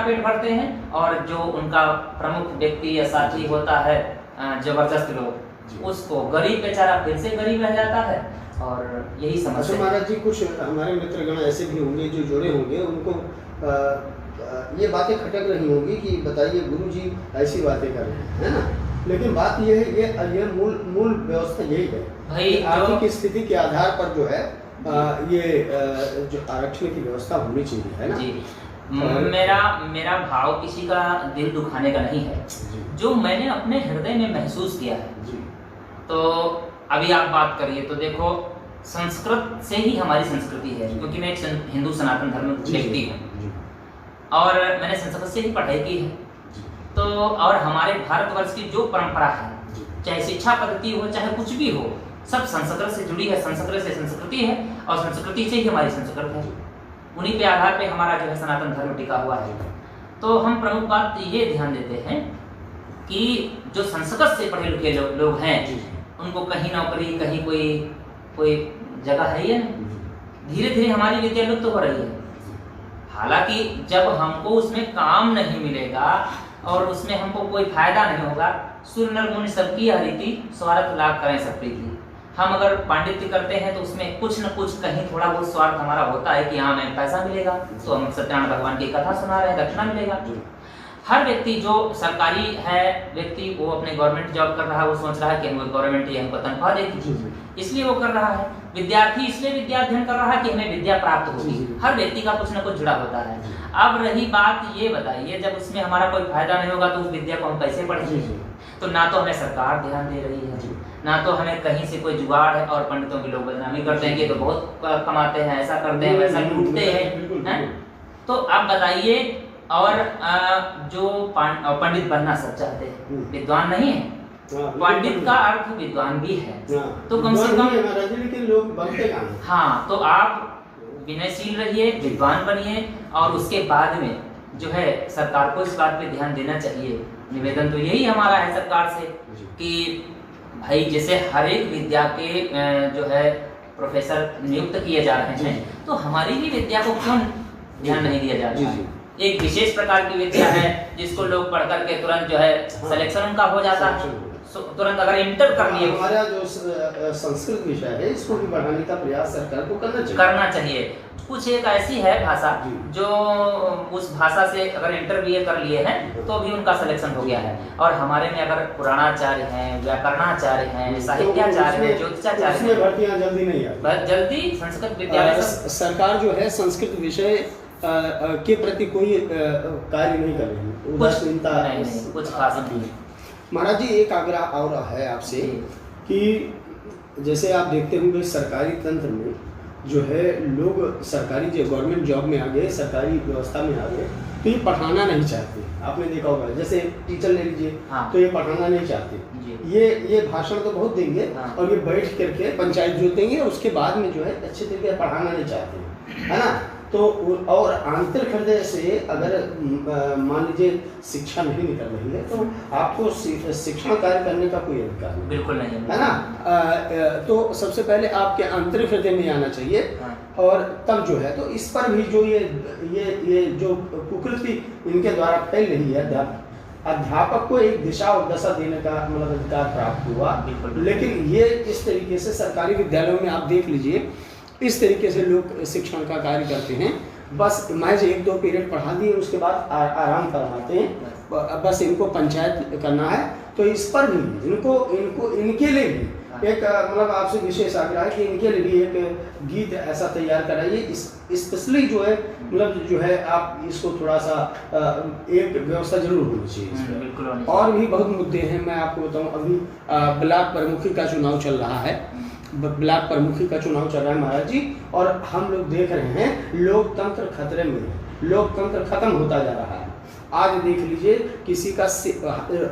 पेट भरते हैं, और जो उनका प्रमुख व्यक्ति या साथी होता है जबरदस्त लोग, उसको गरीब बेचारा फिर से गरीब रह जाता है। और यही समस्या है। महाराज जी, कुछ हमारे मित्रगण ऐसे भी होंगे जो जुड़े होंगे, उनको ये बातें खटक रही होंगी कि बताइए गुरु जी ऐसी बातें कर रहे हैं, है ना। लेकिन बात ये है, ये मूल व्यवस्था यही है भाई, आर्थिक स्थिति के आधार पर जो है ये जो आरक्षण की व्यवस्था होनी चाहिए, है ना जी। मेरा भाव किसी का दिल दुखाने का नहीं है, जो मैंने अपने हृदय में महसूस किया है जी। तो अभी आप बात करिए तो देखो, संस्कृत से ही हमारी संस्कृति है, क्योंकि मैं एक हिंदू सनातन धर्म व्यक्ति हूँ और मैंने संस्कृत से ही पढ़ाई की है। तो और हमारे भारतवर्ष की जो परंपरा है, चाहे शिक्षा पद्धति हो चाहे कुछ भी हो, सब संस्कृत से जुड़ी है, संस्कृत से संस्कृति है और संस्कृति से ही हमारी संस्कृत है। उन्हीं पे आधार पे हमारा जो है सनातन धर्म टिका हुआ है। तो हम प्रमुख बात ये ध्यान देते हैं कि जो संस्कृत से पढ़े लिखे लोग हैं, उनको कहीं नौकरी, कहीं कोई जगह है ही नहीं। धीरे धीरे हमारी विद्या लुप्त हो रही है। हालांकि जब हमको उसमें काम नहीं मिलेगा और उसमें हमको कोई फायदा नहीं होगा, सूर्य नर मुनि सबकी यह रीति, स्वार्थ लाभ करें सब प्रीति। हम अगर पांडित्य करते हैं तो उसमें कुछ न कुछ कहीं थोड़ा बहुत स्वार्थ हमारा होता है कि हाँ हमें पैसा मिलेगा, तो हम सत्यनारायण भगवान की कथा सुना रहे हैं, दक्षिणा मिलेगा। हर व्यक्ति जो सरकारी है व्यक्ति, वो अपने गवर्नमेंट जॉब कर रहा है, वो सोच रहा है कि हमें गवर्नमेंट ये हमको तनख्वाह देगी, इसलिए वो कर रहा है। विद्यार्थी इसलिए विद्या अध्ययन कर रहा है कि हमें विद्या प्राप्त होगी। हर व्यक्ति का कुछ न कुछ जुड़ा होता है। अब रही बात, ये बताइए जब उसमें हमारा कोई फायदा नहीं होगा तो उस विद्या को हम कैसे पढ़ेंगे? तो ना तो हमें सरकार ध्यान दे रही है, ना तो हमें कहीं से कोई जुगाड़ है, और पंडितों के लोग बदनामी करते हैं कि तो बहुत कमाते हैं, ऐसा करते हैं, वैसा लूटते हैं। तो आप बताइए, और जो पंडित बनना सब चाहते हैं, विद्वान नहीं है। पंडित का अर्थ विद्वान भी है, तो कम से कम लोग बनते कहाँ हैं? हाँ, तो आप विनयशील रहिए, विद्वान बनिए, और उसके बाद में जो है सरकार को इस बात पे ध्यान देना चाहिए। निवेदन तो यही हमारा है सरकार से कि भाई जैसे हर एक विद्या के जो है प्रोफेसर नियुक्त किए जा रहे हैं, तो हमारी भी विद्या को क्यों ध्यान नहीं दिया जा रहा है? एक विशेष प्रकार की विद्या है जिसको लोग पढ़ करके तुरंत जो है सिलेक्शन उनका हो जाता है, तुरंत अगर इंटर कर लिए। हमारा जो संस्कृत विषय है, इसको भी बढ़ाने का प्रयास सरकार को करना चाहिए। कुछ एक ऐसी है भाषा जो उस भाषा से अगर इंटर भी कर लिए हैं तो भी उनका सिलेक्शन हो गया है। और हमारे में अगर पुराणाचार्य हैं, व्याकरणाचार्य हैं, साहित्याचार्य हैं, ज्योतिषाचार्य हैं, भर्तियां जल्दी नहीं आती। जल्दी संस्कृत विद्यालय सरकार जो है संस्कृत विषय के प्रति कोई कार्य नहीं कर रही, उदासीनता कुछ खास नहीं। महाराज जी, एक आग्रह और है आपसे कि जैसे आप देखते होंगे सरकारी तंत्र में जो है लोग सरकारी जो गवर्नमेंट जॉब में आ गए, सरकारी व्यवस्था में आ गए, तो ये पढ़ाना नहीं चाहते। आपने देखा होगा, जैसे टीचर ले लीजिए, तो ये पढ़ाना नहीं चाहते। ये भाषण तो बहुत देंगे और ये बैठ करके पंचायत जो देंगे, उसके बाद में जो है अच्छे तरीके से पढ़ाना नहीं चाहते, है ना। तो और आंतरिक हृदय से अगर मान लीजिए शिक्षा नहीं निकल रही है, तो आपको शिक्षण कार्य करने का कोई अधिकार नहीं, बिल्कुल नहीं है ना। तो सबसे पहले आपके आंतरिक हृदय में आना चाहिए, और तब जो है तो इस पर भी जो ये जो कुकृति इनके द्वारा फैल रही है, अध्यापक को एक दिशा और दशा देने का मतलब अधिकार प्राप्त हुआ। लेकिन ये इस तरीके से सरकारी विद्यालयों में आप देख लीजिए, इस तरीके से लोग शिक्षण का कार्य करते हैं। बस महज 1-2 पीरियड पढ़ा दिए, उसके बाद आराम करवाते हैं, बस इनको पंचायत करना है। तो इस पर भी इनको इनके लिए भी एक मतलब आपसे विशेष आग्रह है कि इनके लिए भी एक गीत ऐसा तैयार कराइए, स्पेशली जो है मतलब जो है आप इसको थोड़ा सा एक व्यवस्था जरूर होनी चाहिए। और भी बहुत मुद्दे हैं, मैं आपको बताऊँ, अभी ब्लॉक प्रमुखी का चुनाव चल रहा है, ब्लॉक प्रमुखी का चुनाव चल रहा है महाराज जी, और हम लोग देख रहे हैं लोकतंत्र खतरे में, लोकतंत्र खत्म होता जा रहा है। आज देख लीजिए, किसी का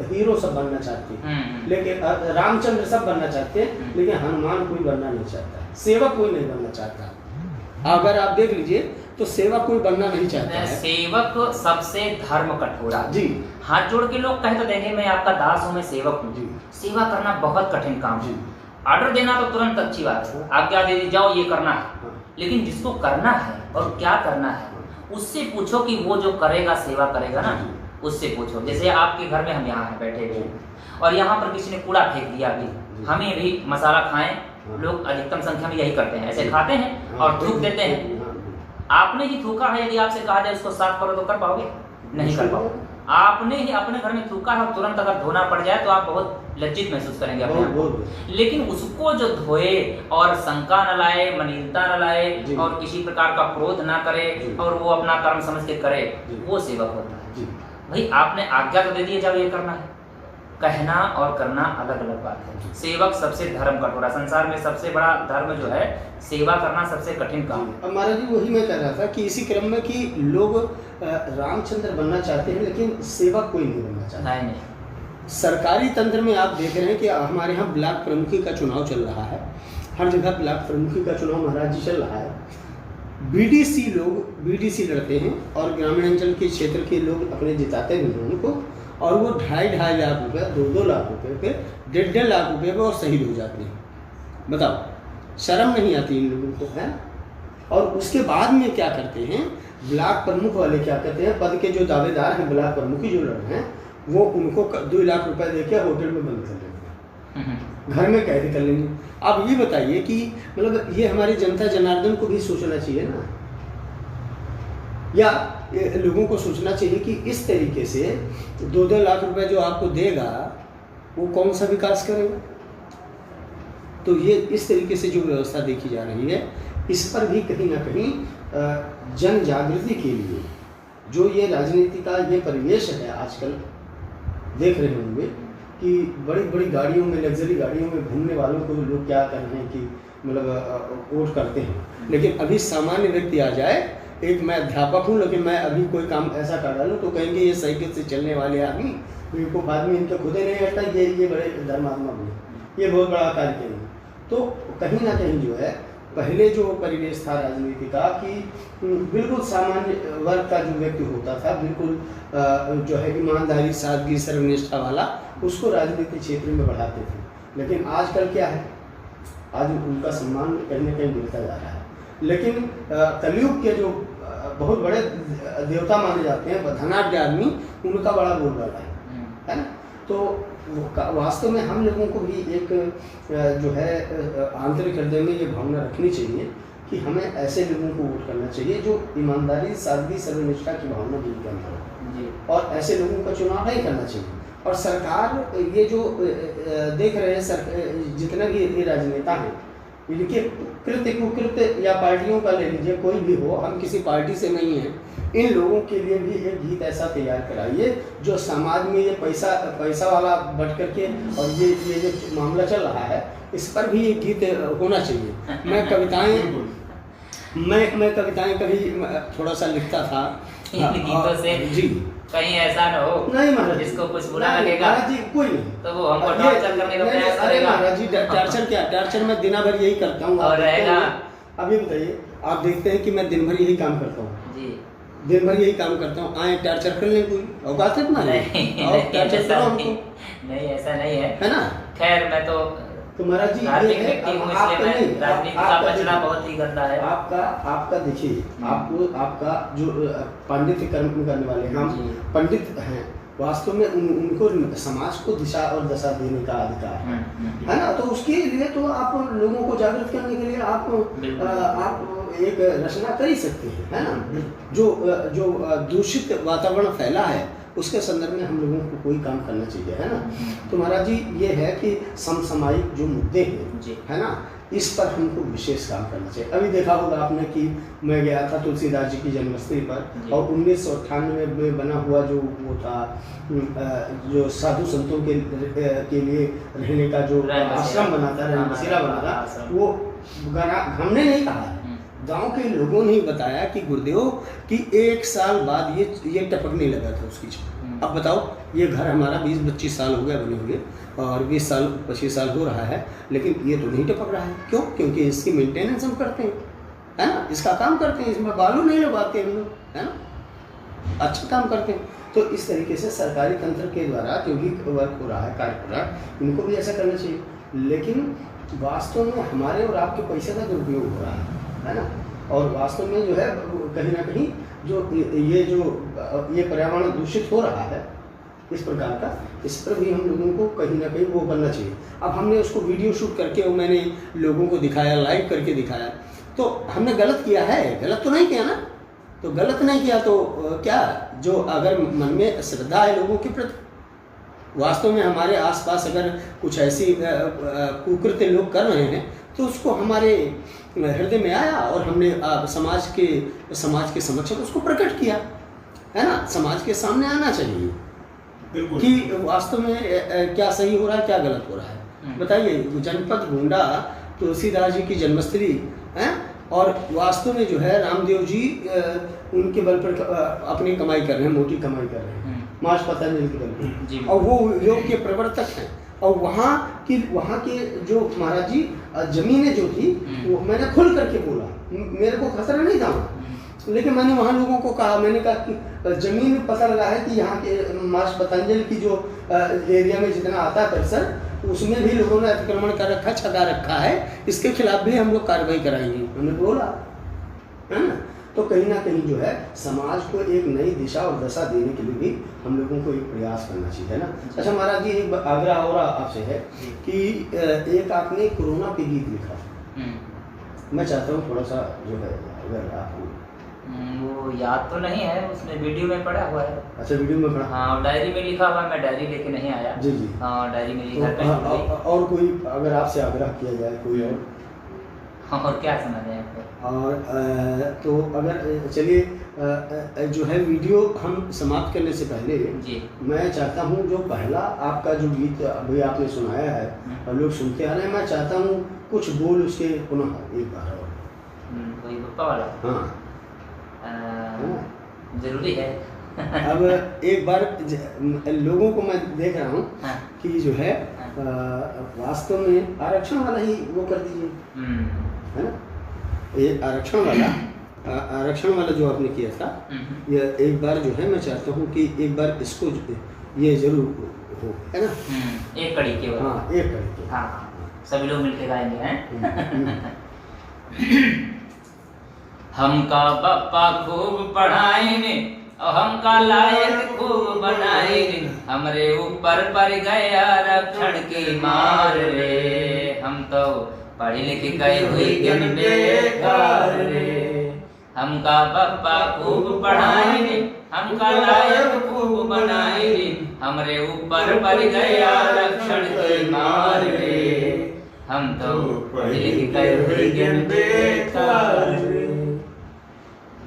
हीरो सब बनना चाहते हैं, लेकिन रामचंद्र सब बनना चाहते हैं, लेकिन हनुमान कोई बनना नहीं चाहता, सेवक कोई नहीं बनना चाहता। अगर आप देख लीजिए तो सेवक कोई बनना नहीं चाहता है। सेवक सबसे धर्म कठोरा जी, हाथ जोड़ के लोग कहे तो देंगे मैं आपका दास हूँ, मैं सेवक हूँ। सेवा करना बहुत कठिन काम है। ऑर्डर देना तो तुरंत अच्छी बात है, आज्ञा दे दी जाओ ये करना है, लेकिन जिसको करना है और क्या करना है उससे पूछो कि वो जो करेगा, सेवा करेगा ना, उससे पूछो। जैसे आपके घर में हम यहाँ हैं बैठे हुए और यहाँ पर किसी ने कूड़ा फेंक दिया, अभी हमें भी मसाला खाएं, लोग अधिकतम संख्या में यही करते हैं, ऐसे खाते हैं और थूक देते हैं। आपने ही थूका है, यदि आपसे कहा जाए उसको साफ करो तो कर पाओगे? नहीं कर पाओगे। आपने ही अपने घर में थूका है, तुरंत अगर धोना पड़ जाए तो आप बहुत लज्जित महसूस करेंगे अपने आप को। लेकिन उसको जो धोए और शंका न लाए, मलिनता न लाए और किसी प्रकार का क्रोध ना करे और वो अपना कर्म समझ के करे, वो सेवक होता है। भाई आपने आज्ञा तो दे दी, जब ये करना है, कहना और करना अलग अलग बात है। सेवक सबसे धर्म कठोरा, संसार में सबसे बड़ा धर्म जो है सेवा करना सबसे कठिन काम है। अब महाराज जी वही मैं कह रहा था कि इसी क्रम में कि लोग रामचंद्र बनना चाहते हैं लेकिन सेवक कोई नहीं बनना चाहता। नहीं। सरकारी तंत्र में आप देख रहे हैं कि हमारे यहाँ ब्लॉक प्रमुखी का चुनाव चल रहा है, हर जगह ब्लॉक प्रमुखी का चुनाव महाराज जी चल रहा है। बीडीसी लड़ते हैं और ग्रामीण अंचल के क्षेत्र के लोग अपने जिताते भी हैं उनको, और वो 2.5 लाख रुपए, 2 लाख रुपए पे, 1.5 लाख रुपए पे और शहीद हो जाते हैं। बताओ, शर्म नहीं आती इन लोगों को, है? और उसके बाद में क्या करते हैं ब्लॉक प्रमुख वाले, क्या करते हैं, पद के जो दावेदार हैं, ब्लॉक प्रमुखी जो लड़ रहे हैं, वो उनको 2 लाख रुपए देके होटल में बंद कर लेंगे, घर में कैद कर लेंगे। आप ये बताइए कि मतलब ये हमारी जनता जनार्दन को भी सोचना चाहिए ना, या लोगों को सोचना चाहिए कि इस तरीके से 2 लाख रुपए जो आपको देगा वो कौन सा विकास करेगा। तो ये इस तरीके से जो व्यवस्था देखी जा रही है, इस पर भी कहीं ना कहीं जन जागृति के लिए जो ये राजनीति का ये परिवेश है, आजकल देख रहे होंगे कि बड़ी बड़ी गाड़ियों में, लग्जरी गाड़ियों में घूमने वालों को लोग क्या कर रहे हैं कि मतलब वोट करते हैं, लेकिन अभी सामान्य व्यक्ति आ जाए, एक मैं अध्यापक हूँ लेकिन मैं अभी कोई काम ऐसा कर डालूँ तो कहेंगे ये साइकिल से चलने वाले आदमी, इनको बाद में इनका खुद ही नहीं हटता, ये बड़े धर्मात्मा भी, ये बहुत बड़ा कार्य करेंगे। तो कहीं ना कहीं जो है पहले जो परिवेश था राजनीति का कि बिल्कुल सामान्य वर्ग का जो व्यक्ति होता था, बिल्कुल जो है ईमानदारी, सादगी, सर्वनिष्ठा वाला, उसको राजनीतिक क्षेत्र में बढ़ाते थे। लेकिन आजकल क्या है, आज उनका सम्मान कहीं ना कहीं मिलता जा रहा है। लेकिन कलयुग के जो बहुत बड़े देवता माने जाते हैं, धनाढ्य आदमी, उनका बड़ा बोलबाला है ना। तो वास्तव में हम लोगों को भी एक जो है आंतरिक हृदय में ये भावना रखनी चाहिए कि हमें ऐसे लोगों को वोट करना चाहिए जो ईमानदारी, सादगी, सर्वनिष्ठा की भावना जिनके अंदर हो, और ऐसे लोगों का चुनाव नहीं करना चाहिए। और सरकार ये जो देख रहे हैं, जितने भी ये राजनेता हैं, इनके कृत्य कुकृत्य या पार्टियों का ले लीजिए, कोई भी हो, हम किसी पार्टी से नहीं हैं, इन लोगों के लिए भी एक गीत ऐसा तैयार कराइए जो समाज में ये पैसा वाला बट करके और ये जो मामला चल रहा है, इस पर भी एक गीत होना चाहिए। मैं कविताएं कभी थोड़ा सा लिखता था गीतों से जी, कहीं ऐसा न हो नहीं महाराज, जिसको कुछ बुरा लगेगा महाराज जी, कोई नहीं, तो वो हमको टॉर्चर करने का प्रयास करेगा। महाराज जी टॉर्चर क्या, टॉर्चर मैं दिन भर यही करता हूँ। और रहेगा, अभी बताइए, आप देखते हैं कि मैं दिन भर यही काम करता हूँ जी, दिन भर यही काम करता हूँ। आए टॉर्चर कर लें, कोई औकात है तुम्हारी? नहीं, ऐसा नहीं है ना। खैर, मैं तो महाराज जी धार्मिक व्यक्ति हूँ, इसलिए मैं राजनीति का बचना बहुत ही गंदा है। आपका देखिए, आपका जो पांडित्य कर्म करने वाले हैं, हम पंडित हैं, वास्तव में उनको समाज को दिशा और दशा देने का अधिकार है ना। तो उसके लिए तो आप लोगों को जागृत करने के लिए आप एक रचना कर ही सकते हैं, है ना। जो दूषित वातावरण फैला है उसके संदर्भ में हम लोगों को कोई काम करना चाहिए, है ना। तो महाराज जी ये है कि समसामयिक जो मुद्दे हैं, है ना, इस पर हमको विशेष काम करना चाहिए। अभी देखा होगा आपने कि मैं गया था तुलसीदास जी की जन्मस्थली पर, और 1998 में बना हुआ जो वो था, जो साधु संतों के लिए रहने का जो आश्रम बना था, रैनबसेरा बना था, वो हमने नहीं कहा, गांव के लोगों ने ही बताया कि गुरुदेव कि 1 साल बाद ये टपकने लगा था उसकी छत। अब बताओ, ये घर हमारा 20-25 साल हो गया बने हुए, और 20-25 साल हो रहा है, लेकिन ये तो नहीं टपक रहा है। क्यों? क्योंकि इसकी मेंटेनेंस हम करते हैं, है ना, इसका काम करते हैं, इसमें बालू नहीं लगाते हम लोग, है ना, अच्छा काम करते हैं। तो इस तरीके से सरकारी तंत्र के द्वारा जो भी वर्क हो रहा है, कार्य हो रहा है, इनको भी ऐसा करना चाहिए। लेकिन वास्तव में हमारे और आपके पैसे का दुरुपयोग हो रहा है ना। और वास्तव में जो है कहीं ना कहीं जो ये पर्यावरण दूषित हो रहा है इस प्रकार का, इस पर भी हम लोगों को कहीं ना कहीं वो बनना चाहिए। अब हमने उसको वीडियो शूट करके वो मैंने लोगों को दिखाया, लाइव करके दिखाया, तो हमने गलत किया है? गलत तो नहीं किया ना। तो गलत नहीं किया तो क्या, जो अगर मन में श्रद्धा है लोगों के प्रति, वास्तव में हमारे आसपास अगर कुछ ऐसी कुकृत्य लोग कर रहे हैं तो उसको हमारे हृदय में आया और हमने समाज के समक्ष उसको प्रकट किया, है ना। समाज के सामने आना चाहिए कि वास्तव में क्या सही हो रहा है, क्या गलत हो रहा है। बताइए, जनपद गोंडा तुलसीदास जी की जन्मस्थली है, और वास्तव में जो है रामदेव जी उनके बल पर अपनी कमाई कर रहे हैं, मोटी कमाई कर रहे हैं, मार्च पतंजलि के बल पर, और वो योग के प्रवर्तक हैं। और वहाँ के जो महाराज जी जमीनें जो थी वो मैंने खुल करके बोला, मेरे को खतरा नहीं था वहाँ, लेकिन मैंने वहाँ लोगों को कहा, मैंने कहा कि जमीन में पता लगा है कि यहाँ के मार्च पतंजलि की जो एरिया में जितना आता है परिसर, उसमें भी लोगों ने अतिक्रमण कर रखा, छदा रखा है, इसके खिलाफ भी हम लोग कार्रवाई कराएंगे, हमने बोला, है ना। तो कहीं ना कहीं जो है समाज को एक नई दिशा और दशा देने के लिए भी हम लोगों को एक प्रयास करना चाहिए, है ना। अच्छा महाराज जी, एक आग्रह और आपसे है कि एक आपने कोरोना पे गीत लिखा, मैं चाहता हूँ थोड़ा सा जो है अगर आप वो याद तो नहीं है, उसमें वीडियो में पड़ा हुआ है। अच्छा, वीडियो में पड़ा, हाँ, डायरी में लिखा हुआ, मैं डायरी लेके नहीं आया। जी जी, हाँ, डायरी में लिखा तो, और कोई अगर आपसे आग्रह किया जाए कोई और क्या सुना जाए आपको? और तो अगर चलिए जो है वीडियो हम समाप्त करने से पहले जी, मैं चाहता हूँ जो पहला आपका जो गीत अभी आपने सुनाया है और लोग सुनते आ रहे हैं, मैं चाहता हूँ कुछ बोल उसके पुनः एक बार और। कोई बप्पा वाला? हाँ, जरूरी है। अब एक बार लोगों को मैं देख रहा हूँ कि जो है वास्तव में आरक्षण वाला ही वो कर दीजिए, है ना। ये आरक्षण वाला जो आपने किया था, ये एक बार जो है मैं चाहता हूँ कि एक बार इसको ये जरूर हो, है ना। एक कड़ी के, हाँ, एक कड़ी के, हाँ, सभी लोग मिलकर गाएंगे, हैं। हमका बप्पा खूब पढ़ाएंगे और हमका लायक खूब बनाएंगे, हमरे ऊपर पड़ गया आरक्षण की मार रे, हम तो पढ़े लिखे गए हुए ज्ञान बेकार रे। हमका बप्पा खूब पढ़ाएंगे, हमका लायक खूब बनाएंगे, हमरे ऊपर पड़ गया आरक्षण की मार रे, हम तो पढ़े लिखे गए हुए ज्ञान बेकार रे।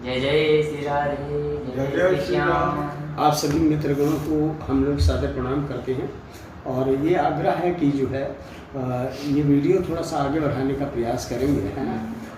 जय जय श्री राधे, जय जय श्री श्याम। आप सभी मित्रगणों को हम लोग सादर प्रणाम करते हैं, और ये आग्रह है कि जो है ये वीडियो थोड़ा सा आगे बढ़ाने का प्रयास करेंगे, है ना।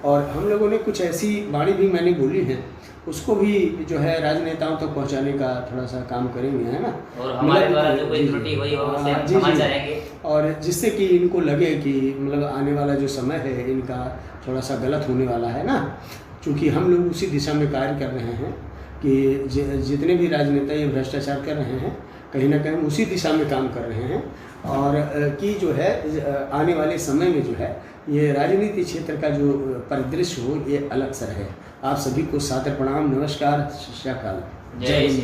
और हम लोगों ने कुछ ऐसी वाणी भी मैंने बोली है, उसको भी जो है राजनेताओं तक पहुंचाने का थोड़ा सा काम करेंगे, है ना। और हमारे द्वारा जो कोई त्रुटि हुई हो उसे हम क्षमा चाहेंगे, और जिससे कि इनको लगे कि मतलब आने वाला जो समय है इनका थोड़ा सा गलत होने वाला है ना, क्योंकि हम लोग उसी दिशा में कार्य कर रहे हैं कि जितने भी राजनेता ये भ्रष्टाचार कर रहे हैं, कहीं ना कहीं उसी दिशा में काम कर रहे हैं, और कि जो है आने वाले समय में जो है ये राजनीति क्षेत्र का जो परिदृश्य हो ये अलग सा है। आप सभी को सादर प्रणाम, नमस्कार, सत श्री अकाल, जय हिंद।